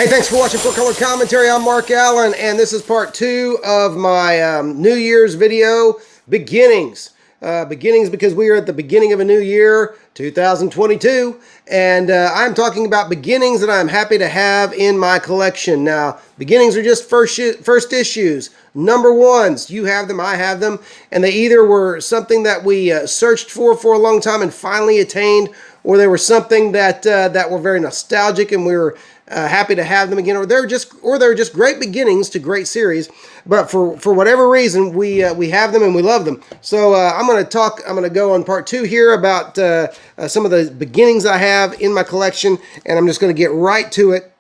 Hey, thanks for watching Full Color Commentary. I'm Mark Allen, and this is part 2 of my New Year's video, Beginnings. Beginnings because we are at the beginning of a new year, 2022, and I'm talking about beginnings that I'm happy to have in my collection. Now, beginnings are just first issues, number ones. You have them, I have them, and they either were something that we searched for a long time and finally attained, or they were something that that were very nostalgic and we were happy to have them again, or they're just great beginnings to great series. But for whatever reason, we have them and we love them. So I'm going to go on part 2 here about some of the beginnings I have in my collection, and I'm just going to get right to it,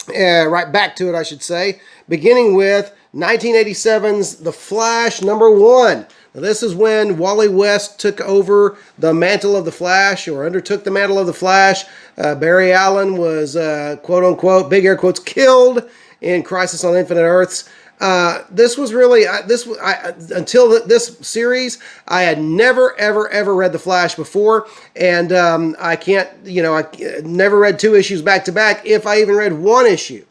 right back to it, I should say, beginning with 1987's The Flash #1. Now, this is when Wally West took over the mantle of the Flash, or undertook the mantle of the Flash. Barry Allen was, quote-unquote, big air quotes, killed in Crisis on Infinite Earths. This was really, until this series, I had never, ever read The Flash before, and I never read 2 issues back-to-back, if I even read 1 issue.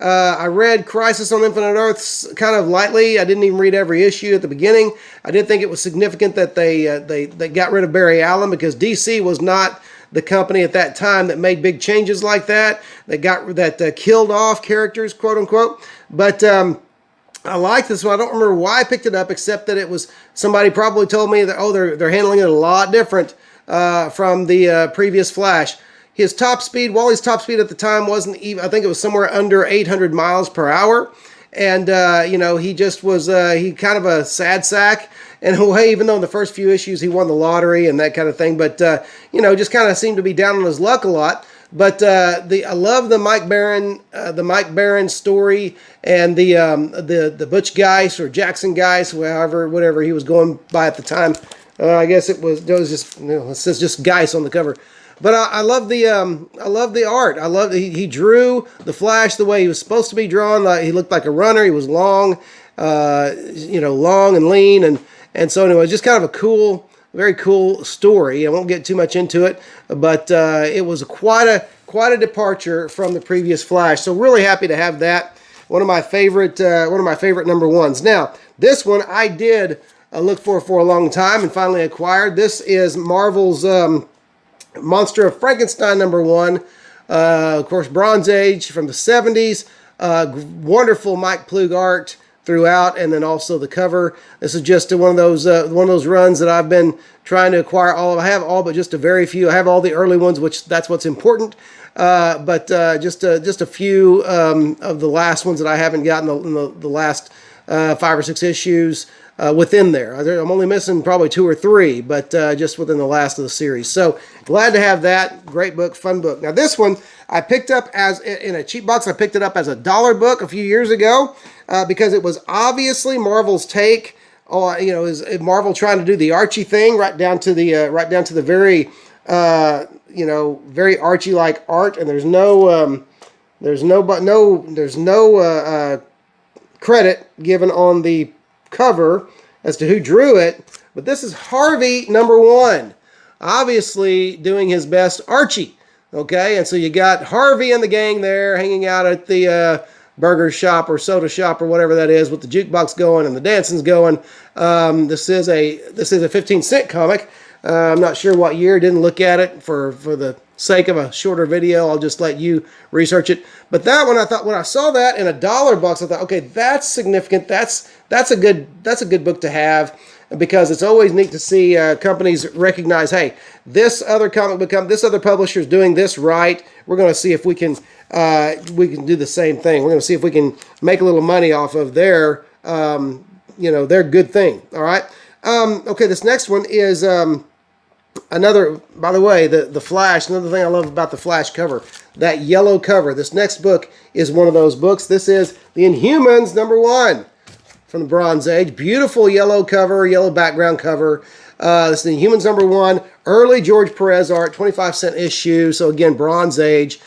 I read Crisis on Infinite Earths kind of lightly. I didn't even read every issue at the beginning. I did think it was significant that they got rid of Barry Allen, because DC was not the company at that time that made big changes like that. That killed off characters, quote unquote. But I like this one. I don't remember why I picked it up, except that it was somebody probably told me that they're handling it a lot different from the previous Flash. His top speed, Wally's top speed at the time wasn't even, I think it was somewhere under 800 miles per hour. And, he just was, he kind of a sad sack in a way, even though in the first few issues he won the lottery and that kind of thing. But, just kind of seemed to be down on his luck a lot. But I love the Mike Baron story, and the Butch Geist or Jackson Geist, whatever he was going by at the time. I guess it was just, it says just Geist on the cover. But I love the art. I love he drew the Flash the way he was supposed to be drawn. He looked like a runner. He was long, long and lean, and so anyway, just kind of a very cool story. I won't get too much into it, but it was quite a departure from the previous Flash. So really happy to have that. One of my favorite #1s. Now this one I did look for a long time and finally acquired. This is Marvel's Monster of Frankenstein #1, of course, Bronze Age from the 70s. Wonderful Mike Ploog art throughout, and then also the cover. This is just one of those runs that I've been trying to acquire all of. I have all but just a very few. I have all the early ones, which that's what's important. But just a few of the last ones that I haven't gotten in the last 5 or 6 issues. Within there. I'm only missing probably 2 or 3, but just within the last of the series. So glad to have that. Great book, fun book. Now this one I picked up in a cheap box. I picked it up as a $1 book a few years ago because it was obviously Marvel's take. Is Marvel trying to do the Archie thing right down to the very very Archie-like art, and there's no credit given on the cover as to who drew it, but this is Harvey #1, obviously doing his best Archie. Okay, and so you got Harvey and the gang there hanging out at the burger shop or soda shop or whatever that is, with the jukebox going and the dancing's going. This is a 15-cent comic. I'm not sure what year. Didn't look at it for the sake of a shorter video. I'll just let you research it. But that one, I thought, when I saw that in a $1 box, I thought, okay, that's significant. That's a good book to have, because it's always neat to see companies recognize, hey, this other comic book this other publisher is doing this right. We're going to see if we can do the same thing. We're going to see if we can make a little money off of their good thing. All right. Okay, this next one is another, by the way, the Flash. Another thing I love about the Flash cover, that yellow cover. This next book is one of those books. This is the Inhumans #1 from the Bronze Age. Beautiful yellow cover, yellow background cover. This is the Inhumans #1, early George Perez art, 25-cent issue. So again, Bronze Age.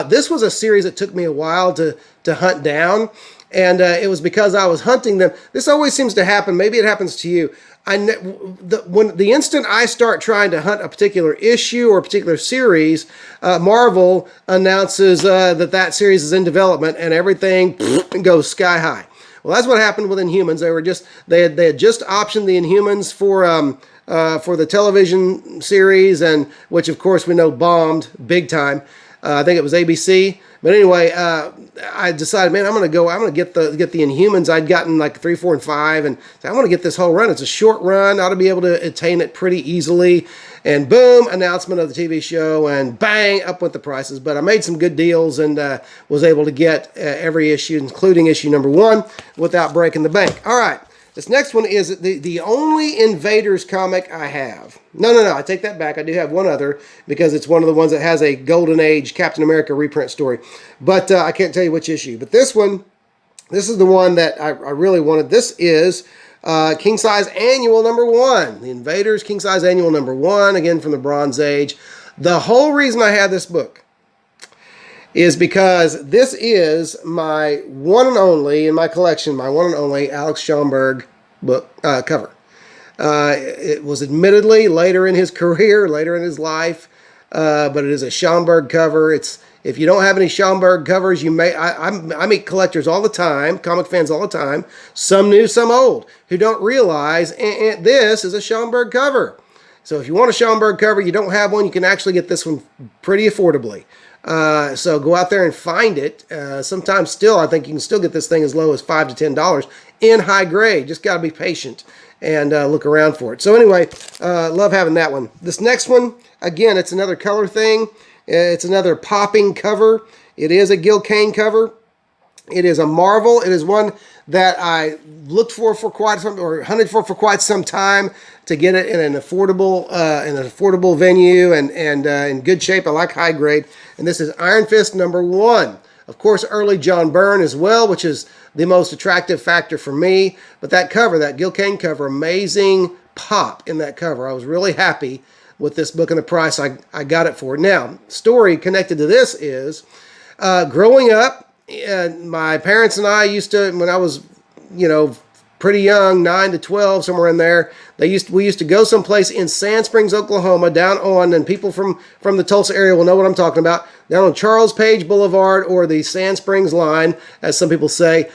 This was a series that took me a while to hunt down. And it was because I was hunting them. This always seems to happen. Maybe it happens to you. When the instant I start trying to hunt a particular issue or a particular series, Marvel announces that series is in development, and everything goes sky high. Well, that's what happened with Inhumans. They had just optioned the Inhumans for the television series, and which of course we know bombed big time. I think it was ABC. But anyway, I decided, man, I'm going to get the Inhumans. I'd gotten like 3, 4, and 5, and I want to get this whole run. It's a short run. I ought to be able to attain it pretty easily. And boom, announcement of the TV show, and bang, up went the prices. But I made some good deals and was able to get every issue, including issue number 1, without breaking the bank. All right. This next one is the only Invaders comic I have. No, I take that back. I do have one other because it's one of the ones that has a Golden Age Captain America reprint story. But I can't tell you which issue. But this is the one that I really wanted. This is King Size Annual number 1. The Invaders King Size Annual number 1, again from the Bronze Age. The whole reason I have this book is because this is my one and only, in my collection, my one and only Alex Schomburg book cover. It was admittedly later in his career, later in his life, but it is a Schomburg cover. If you don't have any Schomburg covers, I meet collectors all the time, comic fans all the time, some new, some old, who don't realize this is a Schomburg cover. So if you want a Schomburg cover, you don't have one, you can actually get this one pretty affordably. So go out there and find it. Sometimes still, I think you can still get this thing as low as $5 to $10 in high grade. Just got to be patient and look around for it. So anyway, love having that one. This next one, again, it's another color thing. It's another popping cover. It is a Gil Kane cover. It is a Marvel. It is one that I looked for quite some, or hunted for quite some time to get it in an affordable venue and in good shape. I like high grade. And this is Iron Fist number 1. Of course, early John Byrne as well, which is the most attractive factor for me. But that cover, that Gil Kane cover, amazing pop in that cover. I was really happy with this book and the price I got it for. Now, story connected to this is growing up, my parents and I used to, when I was, pretty young, 9 to 12, somewhere in there, we used to go someplace in Sand Springs, Oklahoma, down on, and people from the Tulsa area will know what I'm talking about, down on Charles Page Boulevard, or the Sand Springs line, as some people say.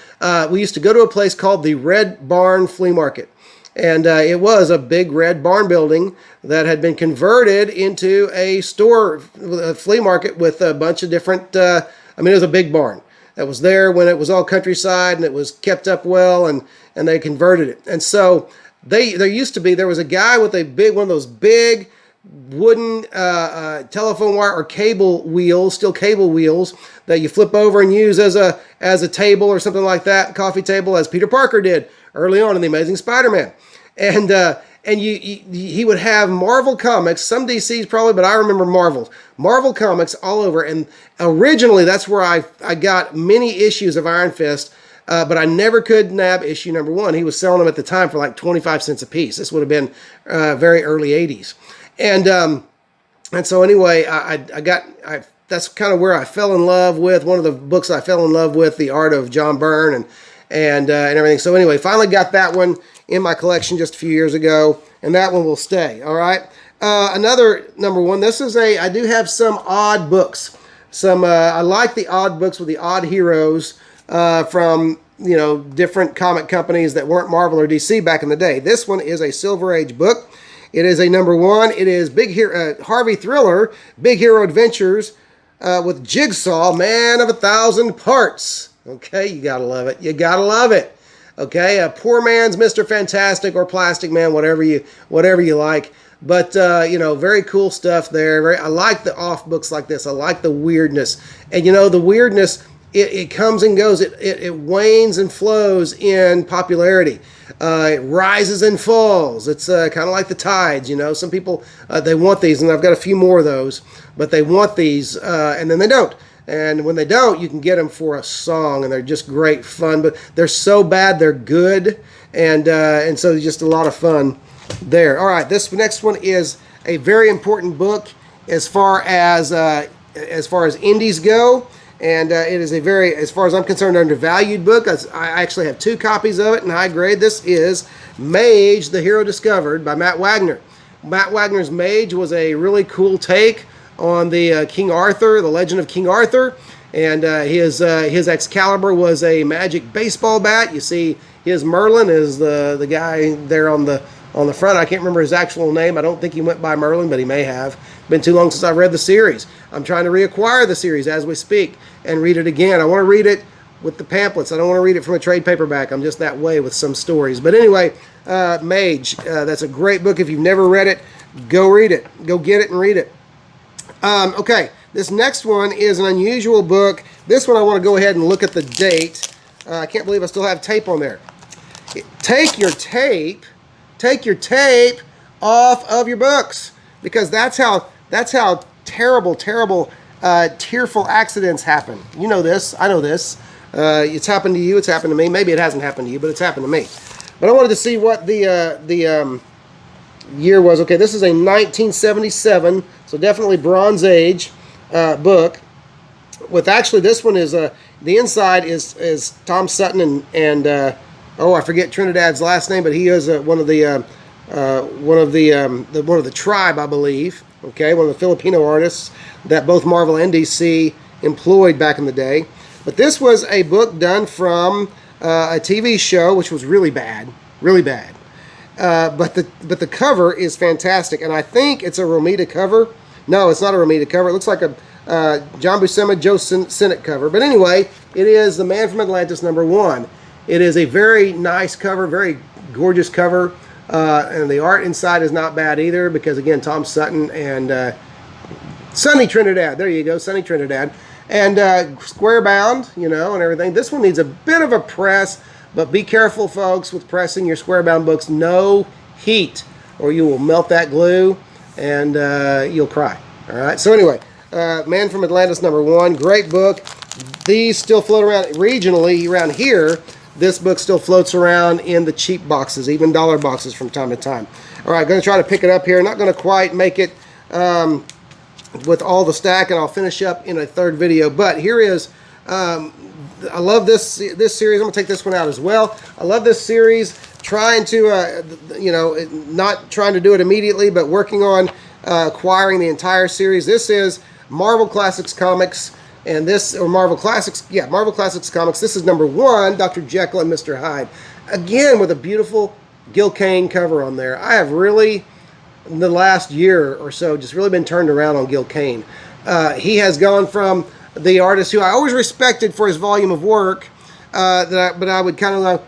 We used to go to a place called the Red Barn Flea Market. And it was a big red barn building that had been converted into a store, a flea market with a bunch of different, it was a big barn that was there when it was all countryside, and it was kept up well, and they converted it. And so there was a guy with one of those big wooden telephone wire or cable wheels, steel cable wheels, that you flip over and use as a table or something like that, coffee table, as Peter Parker did early on in The Amazing Spider-Man. And he would have Marvel comics, some DCs probably, but I remember Marvel comics all over. And originally, that's where I got many issues of Iron Fist, but I never could nab issue number 1. He was selling them at the time for like 25 cents a piece. This would have been very early 80s. And so anyway, that's kind of where I fell in love with, one of the books I fell in love with, the art of John Byrne and everything. So anyway, finally got that one in my collection just a few years ago, and that one will stay. All right. Another number 1. I do have some odd books. I like the odd books with the odd heroes from different comic companies that weren't Marvel or DC back in the day. This one is a Silver Age book. It is a number 1. It is Harvey Thriller, Big Hero Adventures with Jigsaw, Man of 1,000 Parts. Okay, you gotta love it. You gotta love it. Okay, a poor man's Mr. Fantastic or Plastic Man, whatever you like. But very cool stuff there. I like the off books like this. I like the weirdness, and the weirdness. It comes and goes. It wanes and flows in popularity. It rises and falls. It's kind of like the tides. Some people they want these, and I've got a few more of those, but they want these, and then they don't. And when they don't, you can get them for a song, and they're just great fun. But they're so bad, they're good, and so just a lot of fun there. All right, this next one is a very important book as far as indies go. And it is a very, as far as I'm concerned, undervalued book. I actually have 2 copies of it in high grade. This is Mage, the Hero Discovered by Matt Wagner. Matt Wagner's Mage was a really cool take on the King Arthur, the legend of King Arthur. And his Excalibur was a magic baseball bat. You see his Merlin is the guy there on the front. I can't remember his actual name. I don't think he went by Merlin, but he may have. Been too long since I've read the series. I'm trying to reacquire the series as we speak and read it again. I want to read it with the pamphlets. I don't want to read it from a trade paperback. I'm just that way with some stories. But anyway, Mage, that's a great book. If you've never read it, go read it. Go get it and read it. Okay, this next one is an unusual book. This one I want to go ahead and look at the date. I can't believe I still have tape on there. Take your tape off of your books, because that's how terrible, tearful accidents happen. You know this. I know this. It's happened to you. It's happened to me. Maybe it hasn't happened to you, but it's happened to me. But I wanted to see what the year was. Okay, this is a 1977, so definitely Bronze Age book. With actually, this one is the inside is Tom Sutton and oh, I forget Trinidad's last name, but he is one of the tribe, I believe. Okay, one of the Filipino artists that both Marvel and DC employed back in the day. But this was a book done from a TV show, which was really bad, really bad. But the cover is fantastic, and I think it's a Romita cover. No, it's not a Romita cover. It looks like a John Buscema, Joe Sinnott cover. But anyway, it is The Man from Atlantis #1. It is a very nice cover, very gorgeous cover. And the art inside is not bad either, because again, Tom Sutton and Sonny Trinidad. There you go, Sonny Trinidad. And square bound, you know, and everything. This one needs a bit of a press, but be careful, folks, with pressing your square bound books. No heat, or you will melt that glue and you'll cry. All right. So anyway, Man from Atlantis #1, great book. These still float around regionally around here. This book still floats around in the cheap boxes, even dollar boxes from time to time. All right, going to try to pick it up here. Not going to quite make it with all the stack, and I'll finish up in a third video. But here is, I love this series. I'm going to take this one out as well. I love this series. Trying to, you know, not trying to do it immediately, but working on acquiring the entire series. This is Marvel Classics Comics. And this, or Marvel Classics, yeah, Marvel Classics Comics. This is #1, Dr. Jekyll and Mr. Hyde. Again, with a beautiful Gil Kane cover on there. I have really, in the last year or so, just really been turned around on Gil Kane. He has gone from the artist who I always respected for his volume of work, but I would kind of go,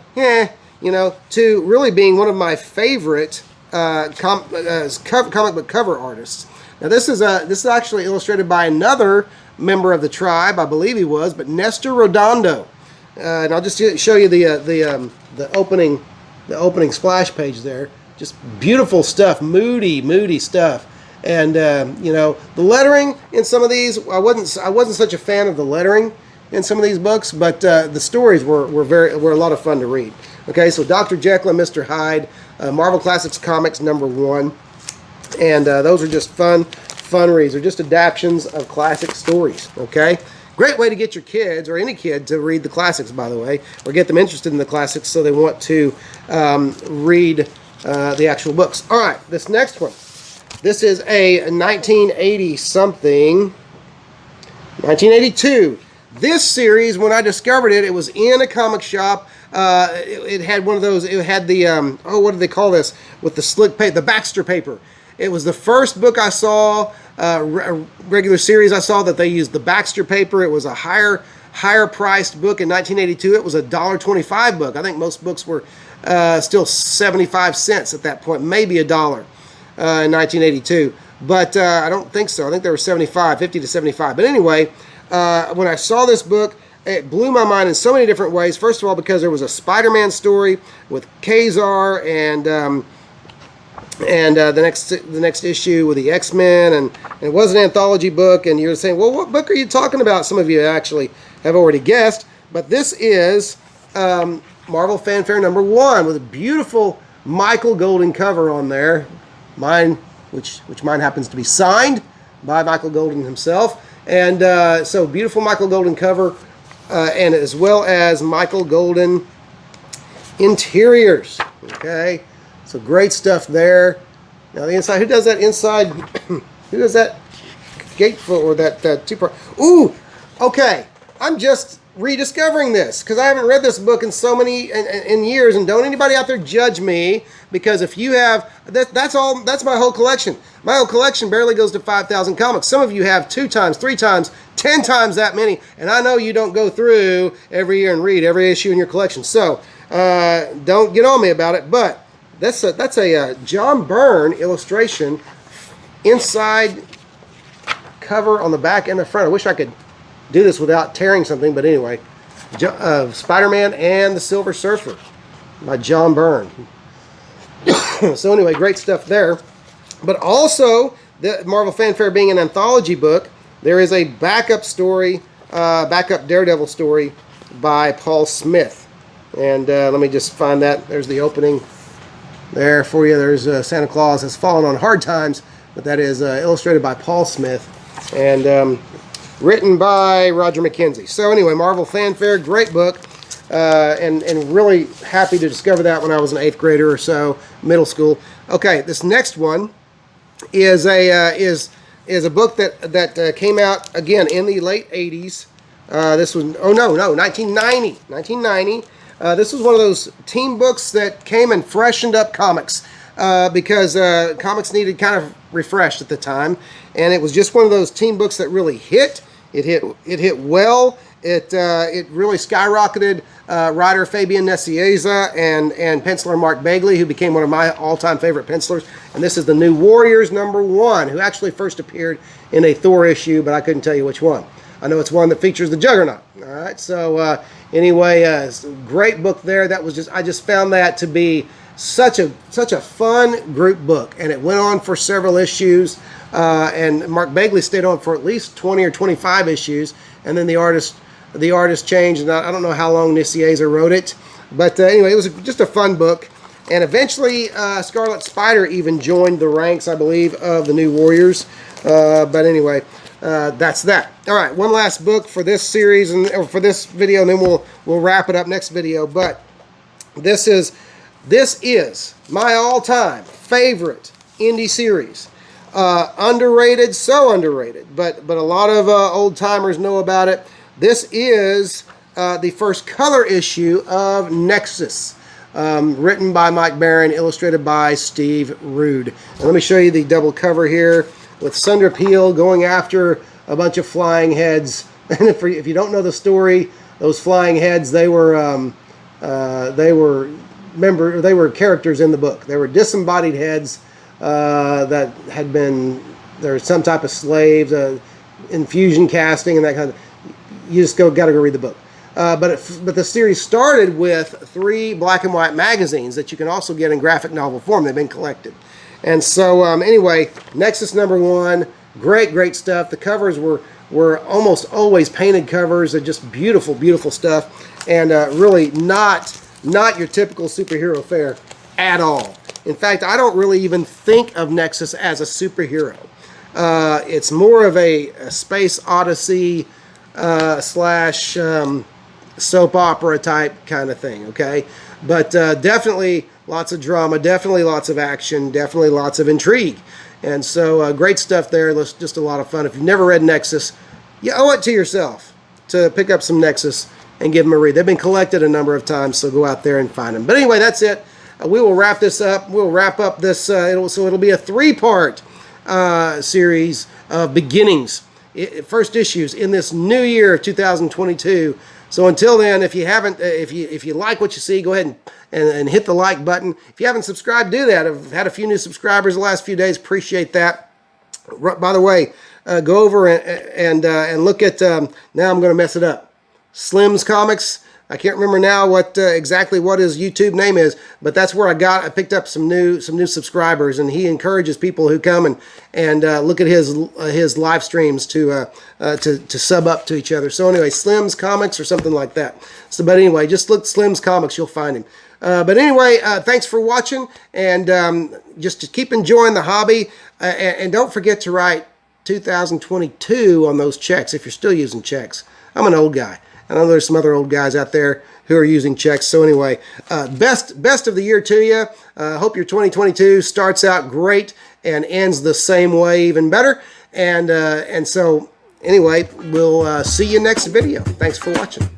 you know, to really being one of my favorite comic book cover artists. Now this is actually illustrated by another member of the tribe, I believe he was, but Nestor Redondo. And I'll just show you the opening splash page there. Just beautiful stuff, moody stuff. And you know, the lettering in some of these, I wasn't such a fan of the lettering in some of these books, but the stories were a lot of fun to read. Okay, so Dr. Jekyll and Mr. Hyde, Marvel Classics Comics #1, and those are just fun reads. They're just adaptions of classic stories. Okay, great way to get your kids, or any kid, to read the classics, by the way, or get them interested in the classics so they want to read the actual books. All right, this next one. This is a 1980 something, 1982. This series, when I discovered it, it was in a comic shop. It had one of those. It had the oh, what do they call this? With the slick paper, the Baxter paper. It was the first book I saw, regular series I saw, that they used the Baxter paper. It was a higher priced book in 1982. It was a $1.25 book. I think most books were still 75 cents at that point, maybe $1 in 1982. But I don't think so. I think they were 50 to 75. But anyway, when I saw this book, it blew my mind in so many different ways. First of all, because there was a SpiderMan story with Kazar, and the next issue with the XMen, and it was an anthology book. And you're saying, well, what book are you talking about? Some of you actually have already guessed, but this is Marvel Fanfare #1 with a beautiful Michael Golden cover on there. Mine, which mine happens to be signed by Michael Golden himself. And so beautiful Michael Golden cover, and as well as Michael Golden interiors. Okay, so great stuff there. Now the inside, who does that inside? Who does that gatefoot or that two-part? Ooh, okay. I'm just rediscovering this because I haven't read this book in so many in years. And don't anybody out there judge me, because if you have that's my whole collection. My whole collection barely goes to 5,000 comics. Some of you have 2 times, 3 times, 10 times that many, and I know you don't go through every year and read every issue in your collection. So don't get on me about it. But that's a John Byrne illustration, inside cover on the back and the front. I wish I could do this without tearing something, but anyway, Spider-Man and the Silver Surfer by John Byrne. So anyway, great stuff there. But also, the Marvel Fanfare being an anthology book, there is a backup story, backup Daredevil story by Paul Smith. And let me just find that. There's the opening there for you. There's Santa Claus has fallen on hard times, but that is illustrated by Paul Smith. And written by Roger McKenzie. So anyway, Marvel Fanfare, great book, and really happy to discover that when I was an 8th grader or so, middle school. Okay, this next one is a book that came out again in the late 80s. This was 1990. This was one of those team books that came and freshened up comics because comics needed kind of refreshed at the time, and it was just one of those team books that really hit. It hit well. It really skyrocketed writer Fabian Nicieza and penciler Mark Bagley, who became one of my all-time favorite pencilers. And this is the New Warriors #1, who actually first appeared in a Thor issue, but I couldn't tell you which one. I know it's one that features the Juggernaut. All right. So anyway, it's a great book there. That was I just found that to be such a fun group book, and it went on for several issues. And Mark Bagley stayed on for at least 20 or 25 issues, and then the artist changed, and I don't know how long Nicieza wrote it, but anyway, it was just a fun book. And eventually Scarlet Spider even joined the ranks, I believe, of the New Warriors. But anyway, that's that. All right, one last book for this series or for this video, and then we'll wrap it up next video. But this is my all-time favorite indie series. Underrated, so underrated, but a lot of old timers know about it. This is the first color issue of Nexus, written by Mike Barron, illustrated by Steve Rude. And let me show you the double cover here with Sundra Peel going after a bunch of flying heads. And if you don't know the story, those flying heads, they were characters in the book. They were disembodied heads. That had been, there was some type of slaves, infusion casting, and that kind of. You just got to go read the book. But the series started with 3 black and white magazines that you can also get in graphic novel form. They've been collected, and so anyway, Nexus #1, great stuff. The covers were almost always painted covers. They're just beautiful stuff, and really not your typical superhero fare at all. In fact, I don't really even think of Nexus as a superhero. It's more of a space odyssey slash soap opera type kind of thing, okay? But definitely lots of drama, definitely lots of action, definitely lots of intrigue. And so great stuff there. Just a lot of fun. If you've never read Nexus, you owe it to yourself to pick up some Nexus and give them a read. They've been collected a number of times, so go out there and find them. But anyway, that's it. We will wrap this up. We'll wrap up this. It'll be a 3-part series of beginnings, first issues in this new year of 2022. So until then, if you haven't, if you like what you see, go ahead and hit the like button. If you haven't subscribed, do that. I've had a few new subscribers the last few days. Appreciate that. By the way, go over and look at. Now I'm going to mess it up. Slim's Comics. I can't remember now exactly what his YouTube name is, but that's where I picked up some new subscribers, and he encourages people who come and look at his live streams to sub up to each other. So anyway, Slim's Comics or something like that. So, but anyway, just look Slim's Comics, you'll find him. But anyway, thanks for watching, and just to keep enjoying the hobby, and don't forget to write 2022 on those checks, if you're still using checks. I'm an old guy. I know there's some other old guys out there who are using checks. So anyway, best of the year to you. Hope your 2022 starts out great and ends the same way, even better. And so anyway, we'll see you next video. Thanks for watching.